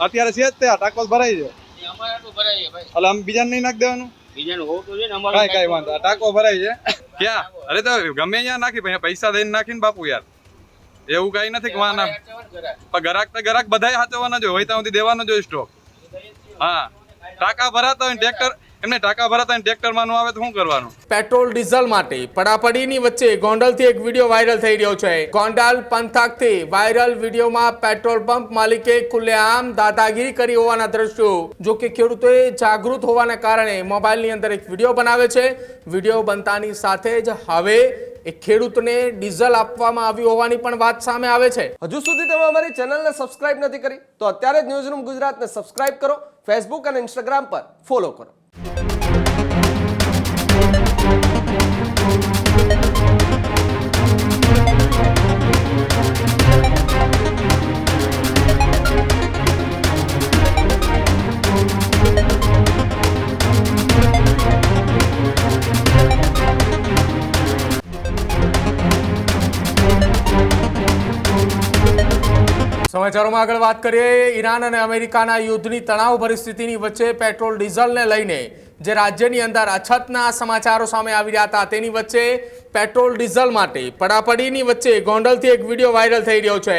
અત્યારે છે જ તે ટાંકો ભરાય છે અમારે આટલું ભરાય ભાઈ એટલે આમ બીજાને નહીં નાખી દેવાનું બીજાનું હોતું છે ને અમારે કઈ વાંધો ટાંકો ભરાય છે ક્યાં અરે તો ગમે ત્યાં નાખી પૈસા દઈને નાખીને બાપુ યાર એવું કઈ નથી કે વાના પણ ગરાક બધાય હાચવાના જ હોય ત્યાં સુધી દેવાનો જ હોય સ્ટોક હા ટાંકા ભરાતા હોય ટ્રેક્ટર એમને ટાંકા ભરાતા હોય ટ્રેક્ટર માં આવે તો શું કરવાનું પેટ્રોલ ડીઝલ માટે પડાપડીની વચ્ચે ગોંડલથી એક વિડીયો વાયરલ થઈ રહ્યો છે ગોંડલ પંથકથી વાયરલ વિડીયોમાં પેટ્રોલ પંપ માલિકે ખુલ્લેઆમ દાદાગીરી કરી હોવાના દ્રશ્યો જો કે ખેડૂતોએ જાગૃત હોવાના કારણે મોબાઈલની અંદર એક વિડીયો બનાવે છે વિડીયો બનતાની સાથે જ હવે એ ખેડૂતને ડીઝલ આપવામાં આવ્યું હોવાની પણ વાત સામે આવે છે હજુ સુધી તમે અમારી ચેનલને સબસ્ક્રાઇબ નથી કરી તો અત્યારે જ ન્યૂઝરૂમ ગુજરાતને સબસ્ક્રાઇબ કરો ફેસબુક અને ઇન્સ્ટાગ્રામ પર ફોલો કરો સમાચારોમાં આગળ વાત કરીએ ઈરાન અને અમેરિકાના યુદ્ધની તણાવ પરિસ્થિતિની વચ્ચે પેટ્રોલ ડીઝલને લઈને જે રાજ્યની અંદર અછતના સમાચારો સામે આવી રહ્યા હતા તેની વચ્ચે પેટ્રોલ ડીઝલ માટે પડાપડીની વચ્ચે ગોંડલથી એક વિડીયો વાયરલ થઈ રહ્યો છે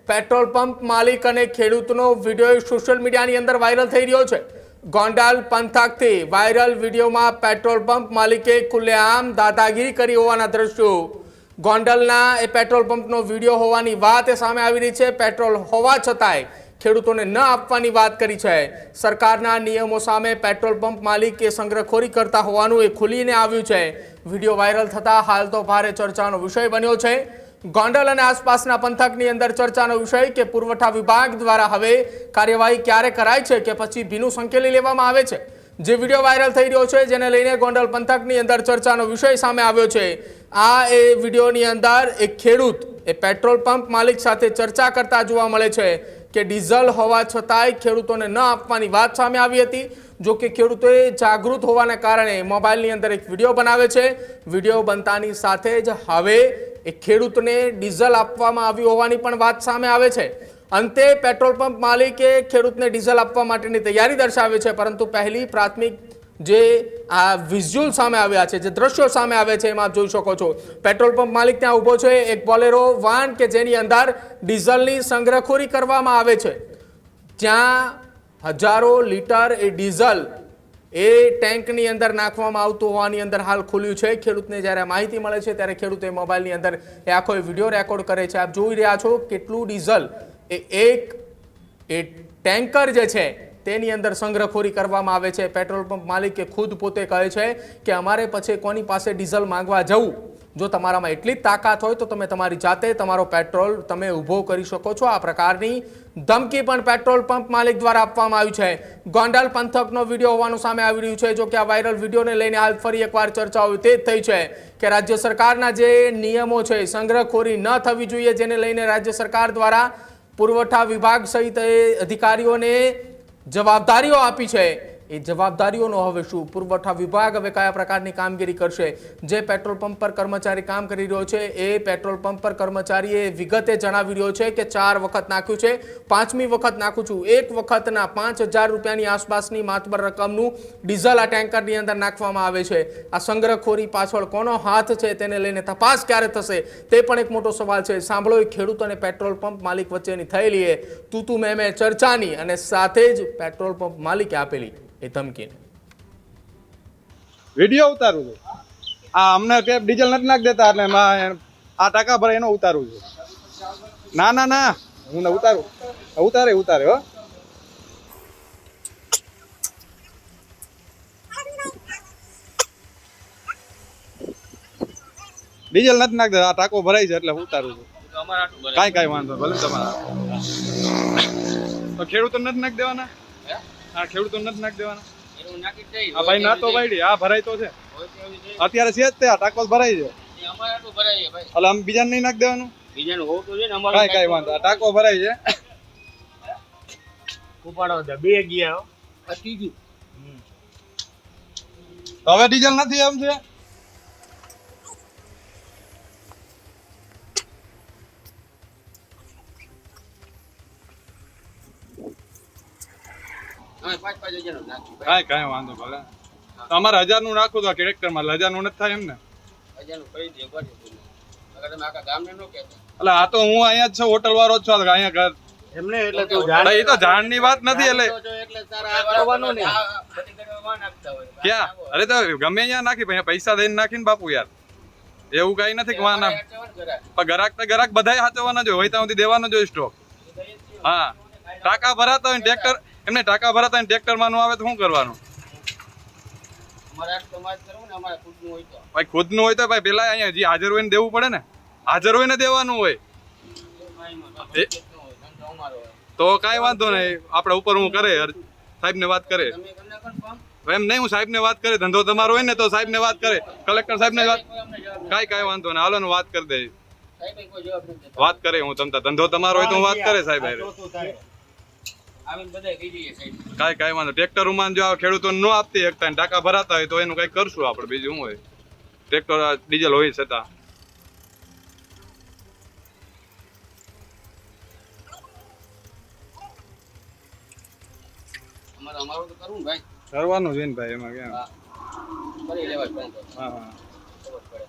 પેટ્રોલ પંપ માલિક અને ખેડૂતનો વિડીયો સોશિયલ મીડિયાની અંદર વાયરલ થઈ રહ્યો છે ગોંડલ પંથકથી વાયરલ વિડીયોમાં પેટ્રોલ પંપ માલિકે ખુલ્લેઆમ દાદાગીરી કરી હોવાના દ્રશ્યો ગોંડલના એ પેટ્રોલ પંપનો વિડીયો હોવાની વાત એ સામે આવી રહી છે પેટ્રોલ હોવા છતાંય ખેડૂતોને ન આપવાની વાત કરી છે સરકારના નિયમો સામે પેટ્રોલ પંપ માલિક એ સંગ્રહખોરી કરતા હોવાનું એ ખુલીને આવ્યું છે વિડીયો વાયરલ થતાં હાલ તો ભારે ચર્ચાનો વિષય બન્યો છે ગોંડલ અને આસપાસના પંથકની અંદર ચર્ચાનો વિષય કે પુરવઠા વિભાગ દ્વારા હવે કાર્યવાહી ક્યારે કરાય છે કે પછી ભીનું સંકેલી લેવામાં આવે છે જે વિડીયો વાયરલ થઈ રહ્યો છે જેને લઈને ગોંડલ પંથકની અંદર ચર્ચાનો વિષય સામે આવ્યો છે આ એ વિડીયોની અંદર એક ખેડૂત એ પેટ્રોલ પંપ માલિક સાથે ચર્ચા કરતા જોવા મળે છે કે ડીઝલ હોવા છતાંય ખેડૂતોને ન આપવાની વાત સામે આવી હતી જો કે ખેડૂતોએ જાગૃત હોવાના કારણે મોબાઈલની અંદર એક વિડીયો બનાવે છે વિડીયો બનતાની સાથે જ હવે એ ખેડૂતને ડીઝલ આપવામાં આવ્યું હોવાની પણ વાત સામે આવે છે અંતે પેટ્રોલ પંપ માલિકે ખેડૂતને ડીઝલ આપવા માટેની તૈયારી દર્શાવે છે પરંતુ પહેલી પ્રાથમિક જે આ વિઝ્યુઅલ સામે આવ્યા છે જે દ્રશ્યો સામે આવે છે એમાં જોઈ શકો છો પેટ્રોલ પંપ માલિક ત્યાં ઊભો છે એક બોલેરો વાન કે જેની અંદર ડીઝલની સંગ્રહખોરી કરવામાં આવે છે જ્યાં હજારો લીટર એ ડીઝલ એ ટેન્કની અંદર નાખવામાં આવતું હોવાની અંદર હાલ ખુલ્યું છે ખેડૂતને જ્યારે માહિતી મળે છે ત્યારે ખેડૂતે મોબાઈલની અંદર એ આખો વિડીયો રેકોર્ડ કરે છે આપ જોઈ રહ્યા છો કેટલું ડીઝલ એ ટેન્કર જે છે તેની અંદર સંગ્રહખોરી કરવામાં આવે છે પેટ્રોલ પંપ માલિકે ખુદ પોતે કહે છે કે અમારે પછી કોની પાસે ડીઝલ માંગવા જવું જો તમારામાં એટલી જ તાકાત હોય તો તમે તમારી જાતે તમારો પેટ્રોલ તમે ઊભો કરી શકો છો આ પ્રકારની ધમકી પણ પેટ્રોલ પંપ માલિક દ્વારા આપવામાં આવી છે ગોંડલ પંથકનો વિડીયો હોવાનું સામે આવી રહ્યું છે જો કે આ વાયરલ વિડીયોને લઈને હાલ ફરી એકવાર ચર્ચાઓ તે જ થઈ છે કે રાજ્ય સરકારના જે નિયમો છે સંગ્રહખોરી ન થવી જોઈએ જેને લઈને રાજ્ય સરકાર દ્વારા પુરવઠા વિભાગ સહિત અધિકારીઓને જવાબદારીઓ આપી છે એ જવાબદારીઓનો હવે શું પુરવઠા વિભાગ હવે કયા પ્રકારની કામગીરી કરશે જે પેટ્રોલ પંપ પર કર્મચારી કામ કરી રહ્યો છે એ પેટ્રોલ પંપ પર કર્મચારીએ વિગતે જણાવી રહ્યો છે કે 4 વખત નાખ્યું છે 5મી વખત નાખું છું એક વખતના 5000 રૂપિયાની આસપાસની માતબર રકમનું ડીઝલ આ ટેન્કરની અંદર નાખવામાં આવે છે આ સંગ્રહખોરી પાછળ કોનો હાથ છે તેને લઈને તપાસ ક્યારે થશે તે પણ એક મોટો સવાલ છે સાંભળો એ ખેડૂત અને પેટ્રોલ પંપ માલિક વચ્ચેની થયેલી એ તું મેં ચર્ચાની અને સાથે જ પેટ્રોલ પંપ માલિકે આપેલી એ ધમકીને વિડીયો ઉતારું છું આ અમને ડીઝલ નથી નાખી દેતા એટલે આ ટાંકા ભરે એનો ઉતારું છું ના હું ઉતારું ઉતારે હો ડીઝલ નથી નાખી દેતા આ ટાંકો ભરાય છે એટલે હું ઉતારું છું કાંઈ વાંધો ભલે તમારા તો ખેડૂતો નથી નાખી દેવાના હા ખેડૂતો નથી નાખી દેવાના હા ભાઈ ના તો ભાઈ આ ભરાય તો છે અત્યારે છે જ તે ટાંકો ભરાય છે એટલે આમ બીજાને નહીં નાખી દેવાનું બીજાનું હોતું છે ને અમારે કઈ વાંધો ટાંકો ભરાય છે ઉપાડો બે ગયા ત્રીજું હવે ડીઝલ નથી એમ છે અમે 5,000 નું નાખ્યું કાંઈ વાંધો ભલે તમારે 1000 નું નાખું તો આ ટ્રેક્ટરમાં 1000 નું નથી થાય એમ ને 1,000 નું કરી દે બાજુ અગર તમે આખા ગામને નો કહેતા એટલે આ તો હું અહીંયા જ છું હોટલ વાળો જ છું અહીંયા ઘર એમને એટલે તું એટલે એ તો જાણની વાત નથી એટલે એટલે તારા કરવાનું ને બધી કરવા નાખતા હોય ક્યાં અરે તો ગમે ત્યાં નાખી પૈસા દઈને નાખીને બાપુ યાર એવું કઈ નથી કે વાના પણ ગરાક બધાય સાચવવાના જ હોય ત્યાં સુધી દેવાનો જ હોય સ્ટોક હા ટાકા ભરાતા હોય ટ્રેક્ટર એમને ટાકા ભરાતા હોય ટ્રેક્ટર માં ન આવે તો શું કરવાનું અમારે આ સમાજ કરવું ને અમારે ખુદનું હોય તો ભાઈ ખુદનું હોય તો ભાઈ પેલા અહીંયા જે હાજર હોય ને દેવું પડે ને હાજર હોય ને દેવાનું હોય તો કાંઈ વાંધો નહીં આપણે ઉપર હું કરે સાહેબ ને વાત કરે તમે તમને કન્ફર્મ એમ નહીં હું સાહેબ ને વાત કરે ધંધો તમારો હોય ને તો સાહેબ ને વાત કરે કલેક્ટર સાહેબ ને વાત કાંઈ વાંધો નહીં હાલો ને વાત કરી દે સાહેબ કોઈ જવાબ નથી દેતા વાત કરે હું તમતા ધંધો તમારો હોય તો હું વાત કરે સાહેબ હારે. આવીને બધા કહી દઈએ સાહેબ કાંઈ વાંધો ટ્રેક્ટર ઉમાન જો આ ખેડૂતોને ન આપતી એકતા ને ટાંકા ભરાતા હોય તો એનું કંઈક કરશું આપણે બીજું શું હોય ટ્રેક્ટર ડીઝલ હોય છતાં અમારું તો કરવું ને ભાઈ કરવાનું છે ને ભાઈ એમાં કેમ હા કરી લેવાય કામ તો હા હા ખબર પડે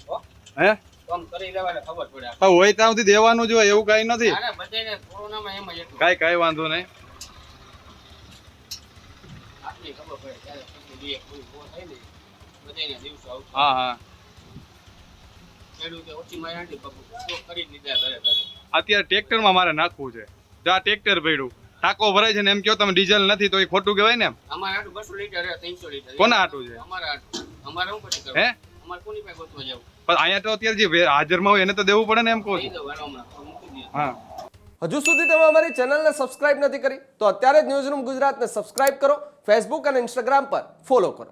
હો હે કામ કરી લેવાય ખબર પડે હા હોય ત્યાં સુધી દેવાનું જ હોય એવું કાંઈ નથી ના બધાને કોરોનામાં એમ જ એટલું કાંઈ વાંધો નહીં આટલી ખબર પડે ત્યારે પછી બે કોઈ બહુ થઈ ને બધાને દિવસો આવશે હા હા ખેડૂતે ઓછી માહિતી કરી દીધા ઘરે ઘરે અત્યારે ટ્રેક્ટરમાં મારે નાખવું છે જો આ ટ્રેક્ટર પડ્યું ટાંકો ભરાય છે ને એમ કહો તમે ડીઝલ નથી તો એ ખોટું કહેવાય ને એમ અમારે આટલું 200 લીટર 300 લીટર કોના આટું છે અમારે આટલું અમારે શું પછી હે કરવું અમારે કોની પાસે ગોતવા જવું પણ અહીંયા તો અત્યારે જે હાજરમાં હોય એને તો દેવું પડે ને એમ કહું કહી છું દો હાલો હમણાં મૂકી દઈએ હા હજુ સુધી તમે અમારી ચેનલને સબસ્ક્રાઇબ નથી કરી તો અત્યારે જ ન્યૂઝરૂમ ગુજરાતને સબસ્ક્રાઇબ કરો, ફેસબુક અને ઇન્સ્ટાગ્રામ પર ફોલો કરો.